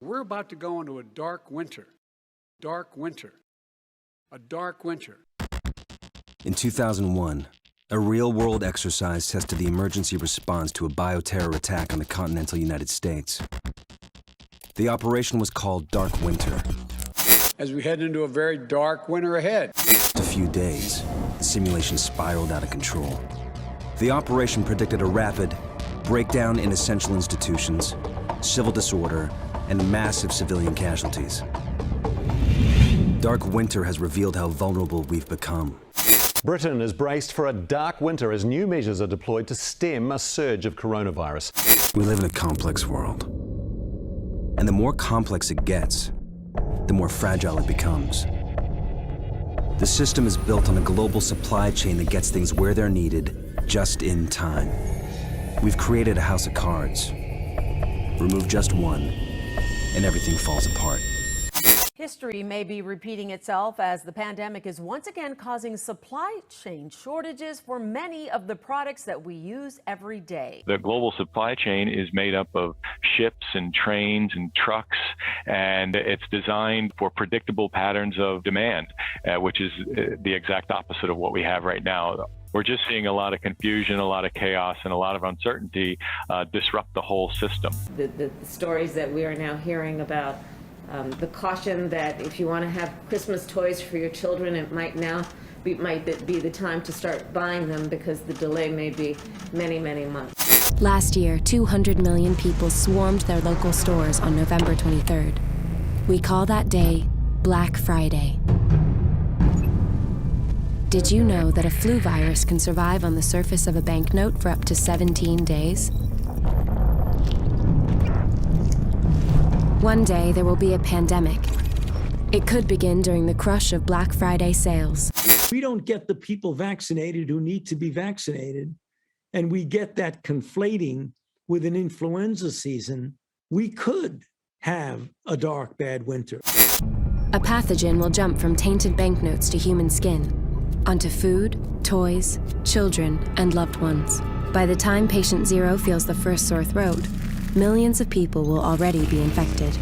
We're about to go into a dark winter. Dark winter. A dark winter. In 2001, a real-world exercise tested the emergency response to a bioterror attack on the continental United States. The operation was called Dark Winter. As we head into a very dark winter ahead. In a few days, the simulation spiraled out of control. The operation predicted a rapid breakdown in essential institutions, civil disorder, and massive civilian casualties. Dark Winter has revealed how vulnerable we've become. Britain is braced for a dark winter as new measures are deployed to stem a surge of coronavirus. We live in a complex world. And the more complex it gets, the more fragile it becomes. The system is built on a global supply chain that gets things where they're needed, just in time. We've created a house of cards. Remove just one, and everything falls apart. History may be repeating itself as the pandemic is once again causing supply chain shortages for many of the products that we use every day. The global supply chain is made up of ships and trains and trucks, and it's designed for predictable patterns of demand, which is the exact opposite of what we have right now. We're just seeing a lot of confusion, a lot of chaos, and a lot of uncertainty disrupt the whole system. The stories that we are now hearing about the caution that if you want to have Christmas toys for your children, it might be the time to start buying them because the delay may be many, many months. Last year, 200 million people swarmed their local stores on November 23rd. We call that day Black Friday. Did you know that a flu virus can survive on the surface of a banknote for up to 17 days? One day, there will be a pandemic. It could begin during the crush of Black Friday sales. We don't get the people vaccinated who need to be vaccinated, and we get that conflating with an influenza season. We could have a dark, bad winter. A pathogen will jump from tainted banknotes to human skin, onto food, toys, children, and loved ones. By the time patient zero feels the first sore throat, millions of people will already be infected.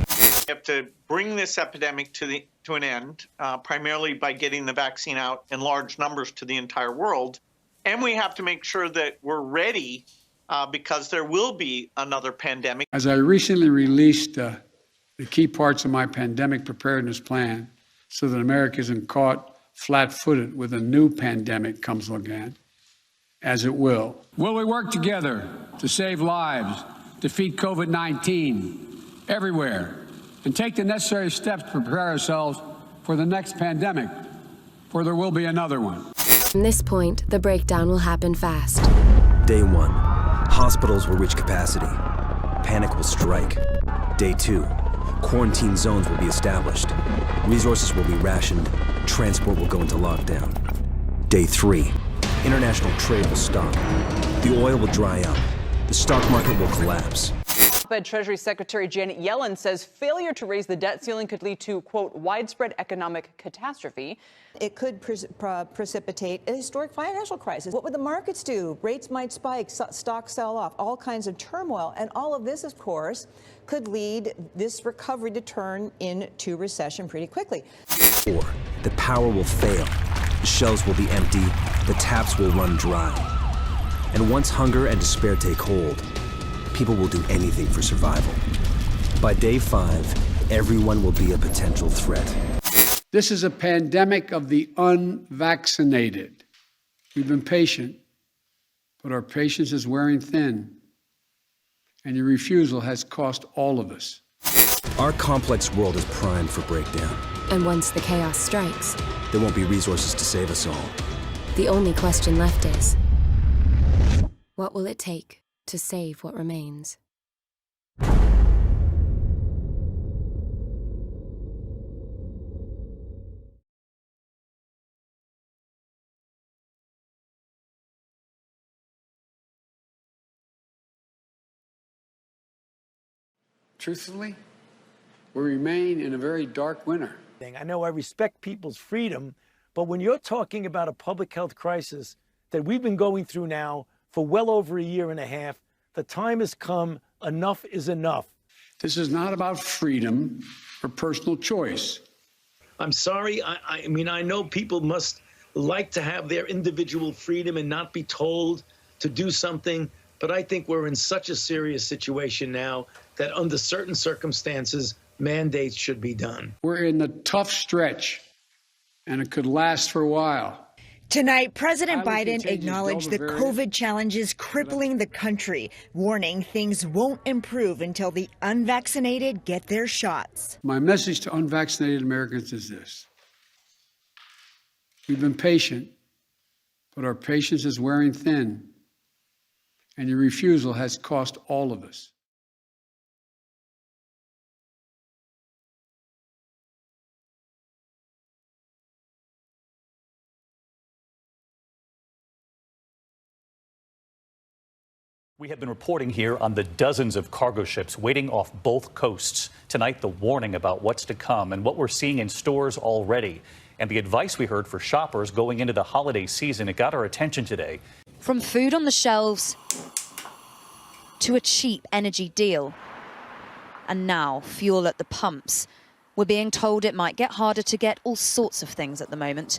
We have to bring this epidemic to an end, primarily by getting the vaccine out in large numbers to the entire world. And we have to make sure that we're ready because there will be another pandemic. As I recently released the key parts of my pandemic preparedness plan so that America isn't caught flat-footed with a new pandemic comes again, as it will. Will we work together to save lives, defeat COVID-19 everywhere, and take the necessary steps to prepare ourselves for the next pandemic, for there will be another one. From this point, the breakdown will happen fast. Day 1, hospitals will reach capacity. Panic will strike. Day 2, quarantine zones will be established. Resources will be rationed. Transport will go into lockdown. Day 3, international trade will stop. The oil will dry up. The stock market will collapse. Fed Treasury Secretary Janet Yellen says failure to raise the debt ceiling could lead to, quote, widespread economic catastrophe. It could precipitate a historic financial crisis. What would the markets do? Rates might spike, stocks sell off, all kinds of turmoil. And all of this, of course, could lead this recovery to turn into recession pretty quickly. 4, the power will fail. The shelves will be empty. The taps will run dry. And once hunger and despair take hold, people will do anything for survival. By day 5, everyone will be a potential threat. This is a pandemic of the unvaccinated. We've been patient, but our patience is wearing thin, and your refusal has cost all of us. Our complex world is primed for breakdown. And once the chaos strikes, there won't be resources to save us all. The only question left is, what will it take to save what remains? Truthfully, we remain in a very dark winter. I know I respect people's freedom, but when you're talking about a public health crisis that we've been going through now for well over a year and a half, the time has come. Enough is enough. This is not about freedom or personal choice. I'm sorry. I mean, I know people must like to have their individual freedom and not be told to do something, but I think we're in such a serious situation now that under certain circumstances, mandates should be done. We're in the tough stretch, and it could last for a while. Tonight, President Highly Biden contagious acknowledged the Delta COVID variant. challenges crippling the country, warning things won't improve until the unvaccinated get their shots. My message to unvaccinated Americans is this. We've been patient, but our patience is wearing thin, and your refusal has cost all of us. We have been reporting here on the dozens of cargo ships waiting off both coasts. Tonight, the warning about what's to come and what we're seeing in stores already. And the advice we heard for shoppers going into the holiday season, it got our attention today. From food on the shelves to a cheap energy deal. And now, fuel at the pumps. We're being told it might get harder to get all sorts of things at the moment.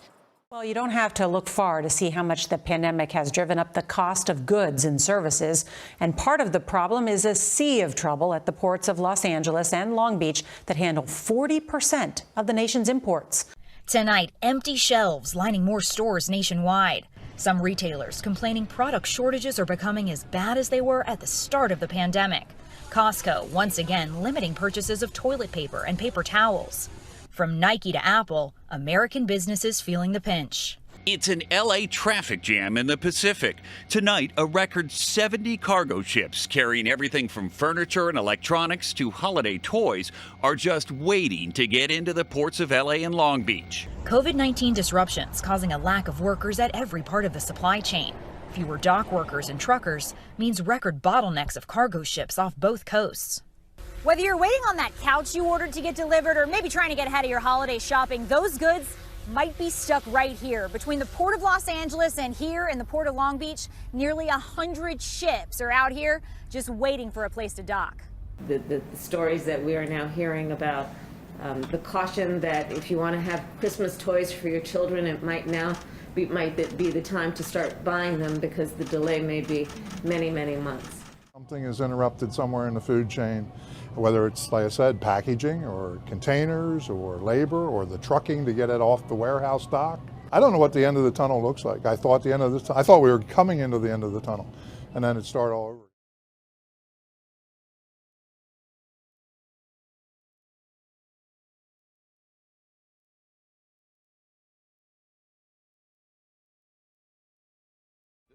Well, you don't have to look far to see how much the pandemic has driven up the cost of goods and services. And part of the problem is a sea of trouble at the ports of Los Angeles and Long Beach that handle 40% of the nation's imports. Tonight, empty shelves lining more stores nationwide. Some retailers complaining product shortages are becoming as bad as they were at the start of the pandemic. Costco once again limiting purchases of toilet paper and paper towels. From Nike to Apple, American businesses feeling the pinch. It's an LA traffic jam in the Pacific. Tonight, a record 70 cargo ships carrying everything from furniture and electronics to holiday toys are just waiting to get into the ports of LA and Long Beach. COVID-19 disruptions causing a lack of workers at every part of the supply chain. Fewer dock workers and truckers means record bottlenecks of cargo ships off both coasts. Whether you're waiting on that couch you ordered to get delivered or maybe trying to get ahead of your holiday shopping, those goods might be stuck right here. Between the Port of Los Angeles and here in the Port of Long Beach, nearly 100 ships are out here just waiting for a place to dock. The stories that we are now hearing about the caution that if you want to have Christmas toys for your children, it might be the time to start buying them because the delay may be many, many months. Something is interrupted somewhere in the food chain, whether it's, like I said, packaging or containers or labor or the trucking to get it off the warehouse dock. I don't know what the end of the tunnel looks like. I thought we were coming into the end of the tunnel, and then it started all over.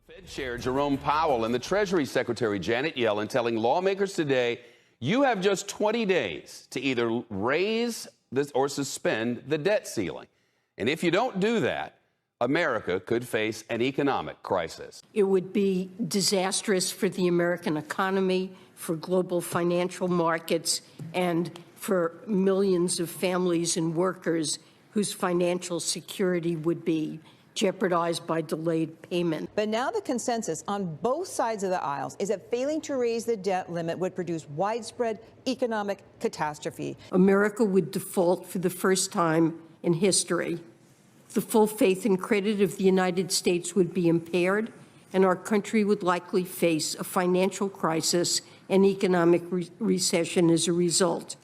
Fed Chair Jerome Powell and the Treasury Secretary Janet Yellen telling lawmakers today, you have just 20 days to either raise this or suspend the debt ceiling. And if you don't do that, America could face an economic crisis. It would be disastrous for the American economy, for global financial markets, and for millions of families and workers whose financial security would be jeopardized by delayed payment. But now the consensus on both sides of the aisles is that failing to raise the debt limit would produce widespread economic catastrophe. America would default for the first time in history. The full faith and credit of the United States would be impaired, and our country would likely face a financial crisis and economic recession as a result.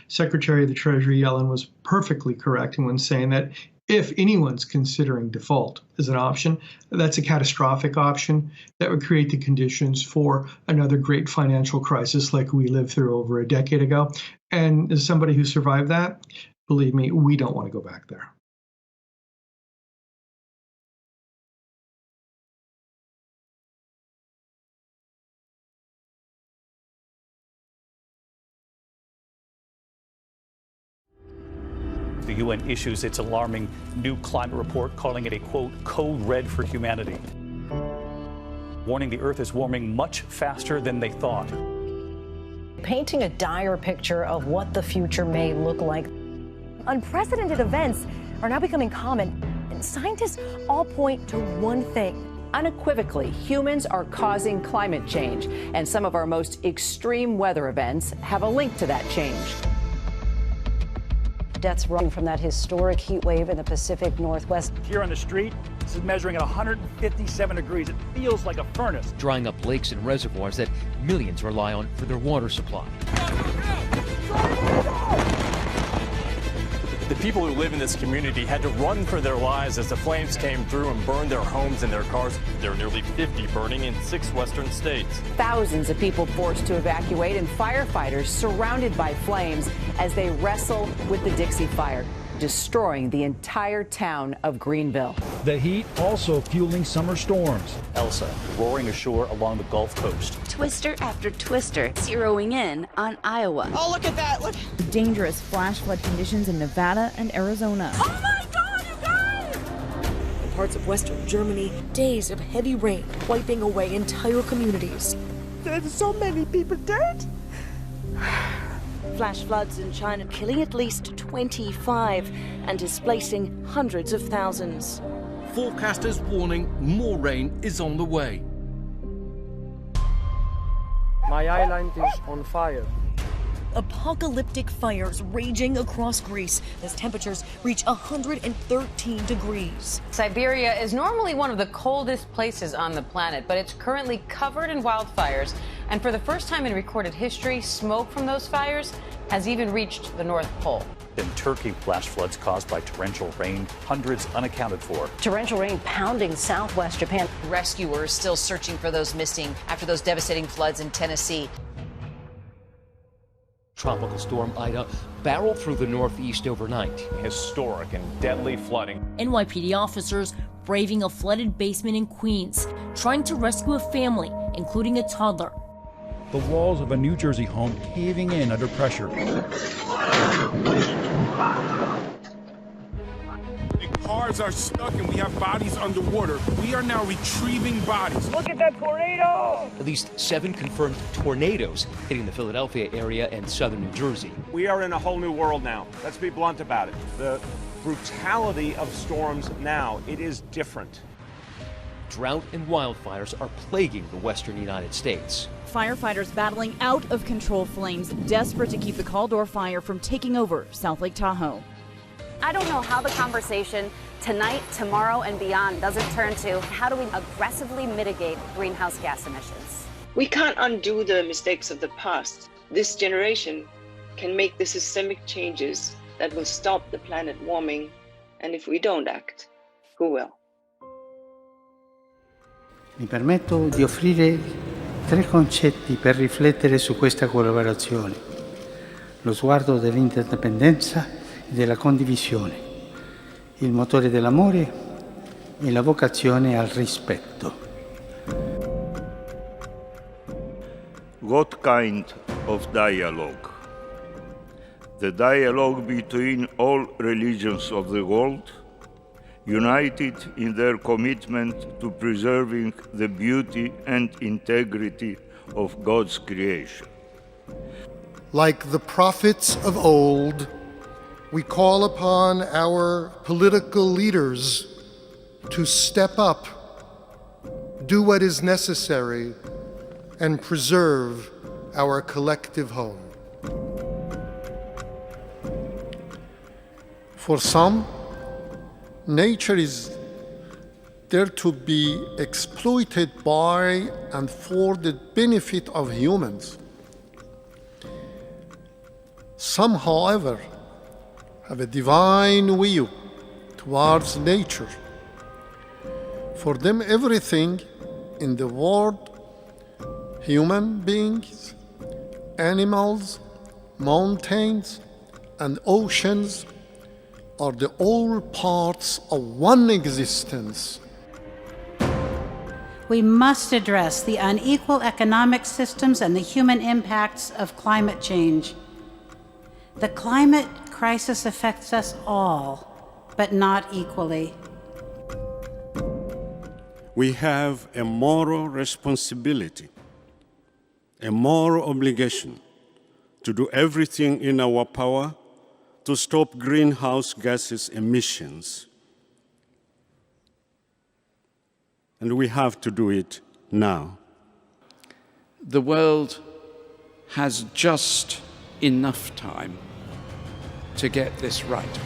Secretary of the Treasury Yellen was perfectly correct when saying that if anyone's considering default as an option, that's a catastrophic option that would create the conditions for another great financial crisis like we lived through over a decade ago. And as somebody who survived that, believe me, we don't want to go back there. The UN issues its alarming new climate report, calling it a, quote, code red for humanity. Warning the Earth is warming much faster than they thought. Painting a dire picture of what the future may look like. Unprecedented events are now becoming common, and scientists all point to one thing. unequivocally, humans are causing climate change, and some of our most extreme weather events have a link to that change. Deaths running from that historic heat wave in the Pacific Northwest. Here on the street, this is measuring at 157 degrees. It feels like a furnace. Drying up lakes and reservoirs that millions rely on for their water supply. The people who live in this community had to run for their lives as the flames came through and burned their homes and their cars. There are nearly 50 burning in 6 western states. Thousands of people forced to evacuate and firefighters surrounded by flames as they wrestle with the Dixie Fire, destroying the entire town of Greenville. The heat also fueling summer storms. Elsa roaring ashore along the Gulf Coast. Twister after twister, zeroing in on Iowa. Oh, look at that. Look. Dangerous flash flood conditions in Nevada and Arizona. Oh my God, you guys! In parts of western Germany, days of heavy rain wiping away entire communities. There's so many people dead. Flash floods in China killing at least 25 and displacing hundreds of thousands. Forecasters warning more rain is on the way. My island is on fire. Apocalyptic fires raging across Greece as temperatures reach 113 degrees. Siberia is normally one of the coldest places on the planet, but it's currently covered in wildfires. And for the first time in recorded history, smoke from those fires has even reached the North Pole. In Turkey, flash floods caused by torrential rain, hundreds unaccounted for. Torrential rain pounding southwest Japan. Rescuers still searching for those missing after those devastating floods in Tennessee. Tropical storm Ida barreled through the Northeast overnight. Historic and deadly flooding. NYPD officers braving a flooded basement in Queens, trying to rescue a family, including a toddler. The walls of a New Jersey home caving in under pressure. Cars are stuck and we have bodies underwater. We are now retrieving bodies. Look at that tornado! At least 7 confirmed tornadoes hitting the Philadelphia area and southern New Jersey. We are in a whole new world now. Let's be blunt about it. The brutality of storms now, it is different. Drought and wildfires are plaguing the western United States. Firefighters battling out of control flames, desperate to keep the Caldor fire from taking over South Lake Tahoe. I don't know how the conversation tonight, tomorrow, and beyond doesn't turn to how do we aggressively mitigate greenhouse gas emissions. We can't undo the mistakes of the past. This generation can make the systemic changes that will stop the planet warming, and if we don't act, who will? Mi permetto di offrire 3 concetti per riflettere su questa collaborazione: lo sguardo dell'interdipendenza e della condivisione, il motore dell'amore e la vocazione al rispetto. What kind of dialogue? The dialogue between all religions of the world, united in their commitment to preserving the beauty and integrity of God's creation. Like the prophets of old, we call upon our political leaders to step up, do what is necessary, and preserve our collective home. For some, nature is there to be exploited by and for the benefit of humans. Some, however, have a divine view towards nature. For them, everything in the world, human beings, animals, mountains, and oceans, are the all parts of one existence. We must address the unequal economic systems and the human impacts of climate change. The climate crisis affects us all, but not equally. We have a moral responsibility, a moral obligation to do everything in our power to stop greenhouse gases emissions. and we have to do it now. The world has just enough time to get this right.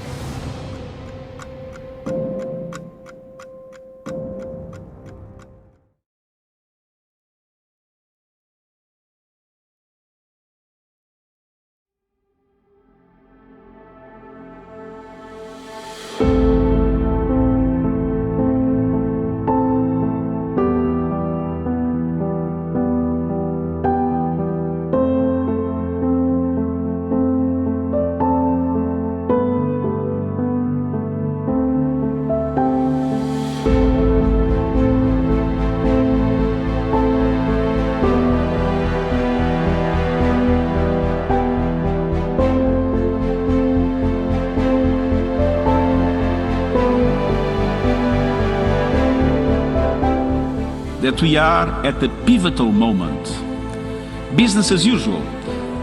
That we are at a pivotal moment. Business as usual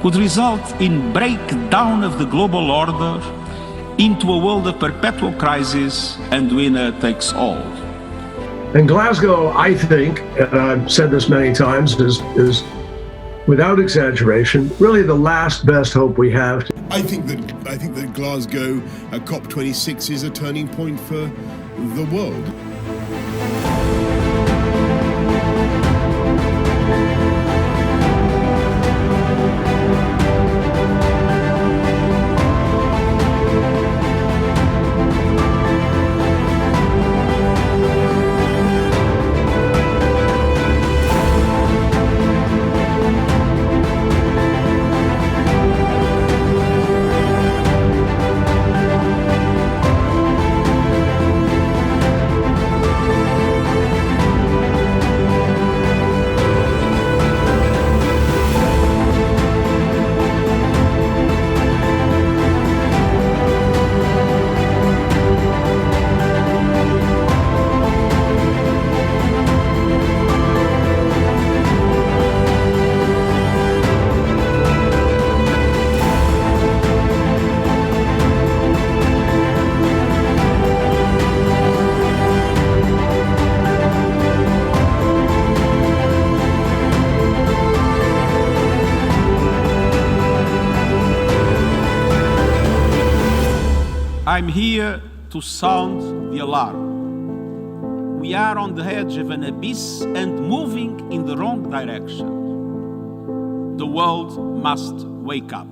could result in breakdown of the global order into a world of perpetual crisis and winner takes all. And Glasgow, I think, and I've said this many times, is without exaggeration, really the last best hope we have. I think that Glasgow COP26 is a turning point for the world. I'm here to sound the alarm. We are on the edge of an abyss and moving in the wrong direction. The world must wake up.